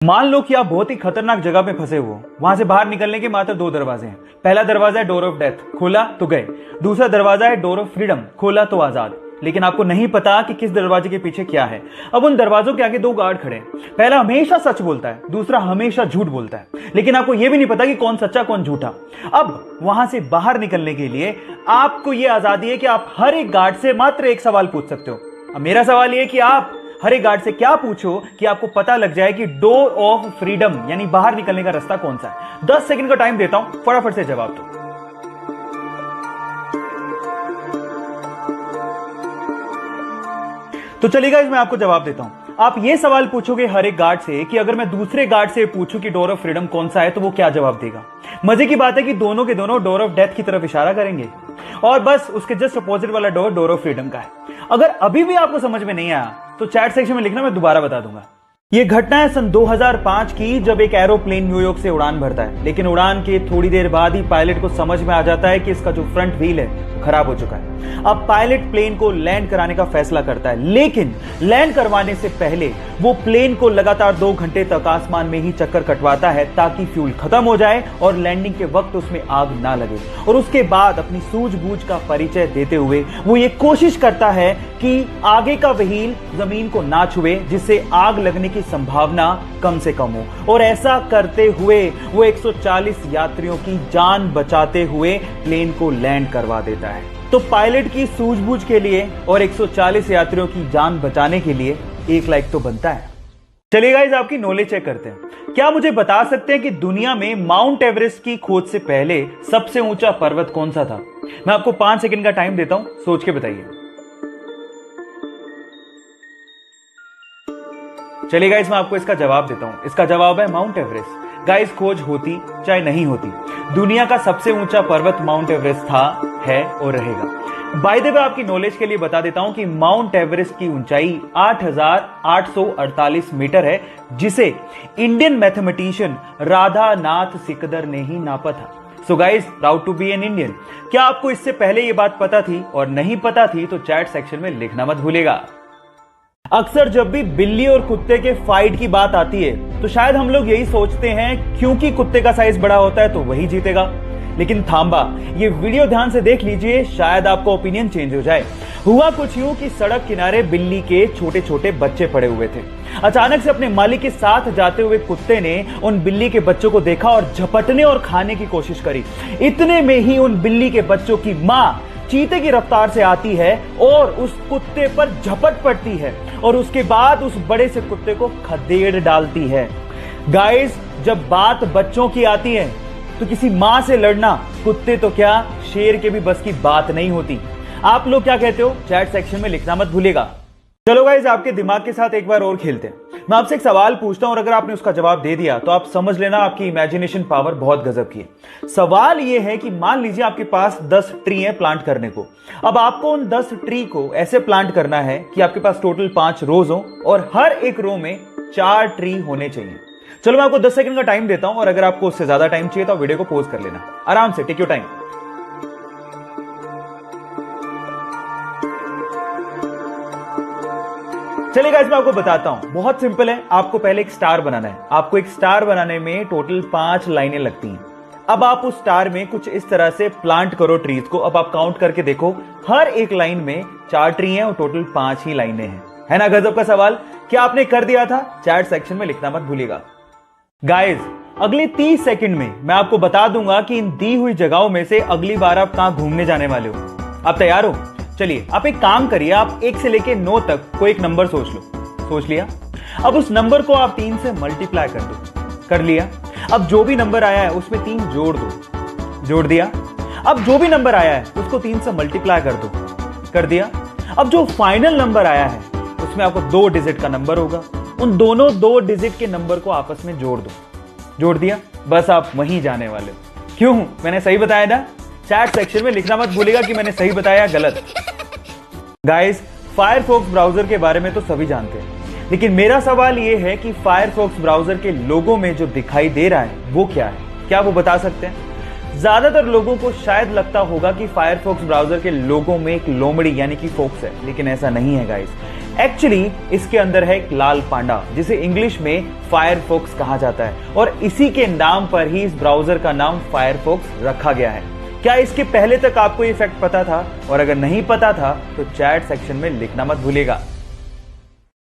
मान लो कि आप बहुत ही खतरनाक जगह पे फंसे हुए हो। वहां से बाहर निकलने के मात्र दो दरवाजे हैं। पहला दरवाजा है डोर ऑफ डेथ, खोला तो गए। दूसरा दरवाजा है डोर ऑफ फ्रीडम, खोला तो आजाद। लेकिन आपको नहीं पता कि किस दरवाजे के पीछे क्या है। अब उन दरवाजों के आगे दो गार्ड खड़े हैं। पहला हमेशा सच बोलता है, दूसरा हमेशा झूठ बोलता है। लेकिन आपको यह भी नहीं पता कि कौन सच्चा कौन झूठा। अब वहां से बाहर निकलने के लिए आपको यह आजादी है कि आप हर एक गार्ड से मात्र एक सवाल पूछ सकते हो। अब मेरा सवाल यह है कि आप हर एक गार्ड से क्या पूछो कि आपको पता लग जाए कि डोर ऑफ फ्रीडम यानी बाहर निकलने का रास्ता कौन सा है। 10 सेकंड का टाइम देता हूं, फटाफट से जवाब दो। तो चलिए गाइस, मैं आपको जवाब देता हूं। आप ये सवाल पूछोगे हर एक गार्ड से कि अगर मैं दूसरे गार्ड से पूछूं कि डोर ऑफ फ्रीडम कौन सा है तो वो क्या जवाब देगा। मजे की बात है कि दोनों के दोनों डोर ऑफ डेथ की तरफ इशारा करेंगे और बस उसके जस्ट अपोजिट वाला डोर डोर ऑफ फ्रीडम का है। अगर अभी भी आपको समझ में नहीं आया तो चैट सेक्शन में लिखना, मैं दोबारा बता दूंगा। यह घटना है सन 2005 की, जब एक एरोप्लेन न्यूयॉर्क से उड़ान भरता है। लेकिन उड़ान के थोड़ी देर बाद ही पायलट को समझ में आ जाता है कि इसका जो फ्रंट व्हील है वो खराब हो चुका है। अब पायलट प्लेन को लैंड कराने का फैसला करता है, लेकिन लैंड करवाने से पहले वो प्लेन को लगातार 2 घंटे तक आसमान में ही चक्कर कटवाता है ताकि फ्यूल खत्म हो जाए और लैंडिंग के वक्त उसमें आग ना लगे। और उसके बाद अपनी सूझबूझ का परिचय देते हुए वो ये कोशिश करता है कि आगे का व्हील जमीन को ना छुए, जिससे आग लगने की संभावना कम से कम हो। और ऐसा करते हुए वो 140 यात्रियों की जान बचाते हुए प्लेन को लैंड करवा देता है। तो पायलट की सूझबूझ के लिए और 140 यात्रियों की जान बचाने के लिए 1 लाइक तो बनता है। चलिए गाइस, आपकी नॉलेज चेक करते हैं। क्या मुझे बता सकते हैं कि दुनिया में माउंट एवरेस्ट की खोज से पहले सबसे ऊंचा पर्वत कौन सा था? मैं आपको 5 सेकंड का टाइम देता हूं, सोच के बताइए। चलिए गाइस, मैं आपको इसका जवाब देता हूं। इसका जवाब है माउंट एवरेस्ट। गाइस, खोज होती चाहे नहीं होती, दुनिया का सबसे ऊंचा पर्वत माउंट एवरेस्ट था, है और रहेगा। बाय द वे, आपकी नॉलेज के लिए बता देता हूं कि माउंट एवरेस्ट की ऊंचाई 8,848 मीटर है, जिसे इंडियन मैथमेटिशियन राधानाथ सिकदर ने ही नापा था। So guys, proud to be an Indian. क्या आपको इससे पहले यह बात पता थी? और नहीं पता थी तो चैट सेक्शन में लिखना मत भूलिएगा। अक्सर जब भी बिल्ली और कुत्ते के फाइट की बात आती है तो शायद हम लोग यही सोचते हैं क्योंकि कुत्ते का साइज बड़ा होता है तो वही जीतेगा। लेकिन थांबा, ये वीडियो ध्यान से देख लीजिए, शायद आपका ओपिनियन चेंज हो जाए। हुआ कुछ यूं कि सड़क किनारे बिल्ली के छोटे छोटे बच्चे पड़े हुए थे। अचानक से अपने मालिक के साथ जाते हुए कुत्ते ने उन बिल्ली के बच्चों को देखा और झपटने और खाने की कोशिश करी। इतने में ही उन बिल्ली के बच्चों की मां चीते की रफ्तार से आती है और उस कुत्ते पर झपट पड़ती है और उसके बाद उस बड़े से कुत्ते को खदेड़ डालती है। गाइस, जब बात बच्चों की आती है तो किसी मां से लड़ना कुत्ते तो क्या, शेर के भी बस की बात नहीं होती। आप लोग क्या कहते हो? चैट सेक्शन में लिखना मत भूलिएगा। चलो गाइस, आपके दिमाग के साथ एक बार और खेलते हैं। मैं आपसे एक सवाल पूछता हूं और अगर आपने उसका जवाब दे दिया तो आप समझ लेना आपकी इमेजिनेशन पावर बहुत गजब की है। सवाल यह है कि मान लीजिए आपके पास 10 ट्री है प्लांट करने को। अब आपको उन 10 ट्री को ऐसे प्लांट करना है कि आपके पास टोटल 5 रोज हो और हर एक रो में 4 ट्री होने चाहिए। चलो, मैं आपको 10 सेकंड का टाइम देता हूं और अगर आपको उससे ज्यादा टाइम चाहिए तो वीडियो को पॉज कर लेना। आराम से, टेक योर टाइम। चलिए गाइस, मैं आपको बताता हूं, बहुत सिंपल है। आपको पहले एक स्टार बनाना है। आपको एक स्टार बनाने में टोटल 5 लाइनें लगती हैं। अब आप उस स्टार में कुछ इस तरह से प्लांट करो ट्रीज को। अब आप काउंट करके देखो, हर एक लाइन में 4 ट्री हैं और टोटल 5 ही लाइनें हैं। है ना गजब का सवाल? क्या आपने कर दिया था? चैट सेक्शन में लिखना मत भूलिएगा। गाइस, अगले 30 सेकंड में मैं आपको बता दूंगा कि इन दी हुई जगहों में से अगली बार आप कहां घूमने जाने वाले हो। आप तैयार हो? चलिए, आप एक काम करिए, आप 1 से लेके 9 तक कोई एक नंबर सोच लो। सोच लिया? अब उस नंबर को आप 3 से मल्टीप्लाई कर दो। कर लिया? अब जो भी नंबर आया है उसमें 3 जोड़ दो। जोड़ दिया? अब जो भी नंबर आया है उसको 3 से मल्टीप्लाई कर दो। कर दिया? अब जो फाइनल नंबर आया है उसमें आपको 2 डिजिट का नंबर होगा। उन दोनों 2 डिजिट के नंबर को आपस में जोड़ दो। जोड़ दिया? बस आप वहीं जाने वाले हो। क्यों? मैंने सही बताया था? चैट सेक्शन में लिखना मत भूलिएगा कि मैंने सही बताया गलत। गाइस, फायरफॉक्स ब्राउजर के बारे में तो सभी जानते हैं, लेकिन मेरा सवाल यह है कि फायरफॉक्स ब्राउजर के लोगो में जो दिखाई दे रहा है वो क्या है? क्या वो बता सकते हैं? ज्यादातर लोगों को शायद लगता होगा कि फायरफॉक्स ब्राउजर के लोगो में एक लोमड़ी यानी कि फॉक्स है, लेकिन ऐसा नहीं है गाइस। एक्चुअली इसके अंदर है एक लाल पांडा, जिसे इंग्लिश में फायरफॉक्स कहा जाता है, और इसी के नाम पर ही इस ब्राउजर का नाम फायरफॉक्स रखा गया है। क्या इसके पहले तक आपको ये फैक्ट पता था? और अगर नहीं पता था तो चैट सेक्शन में लिखना मत भूलिएगा।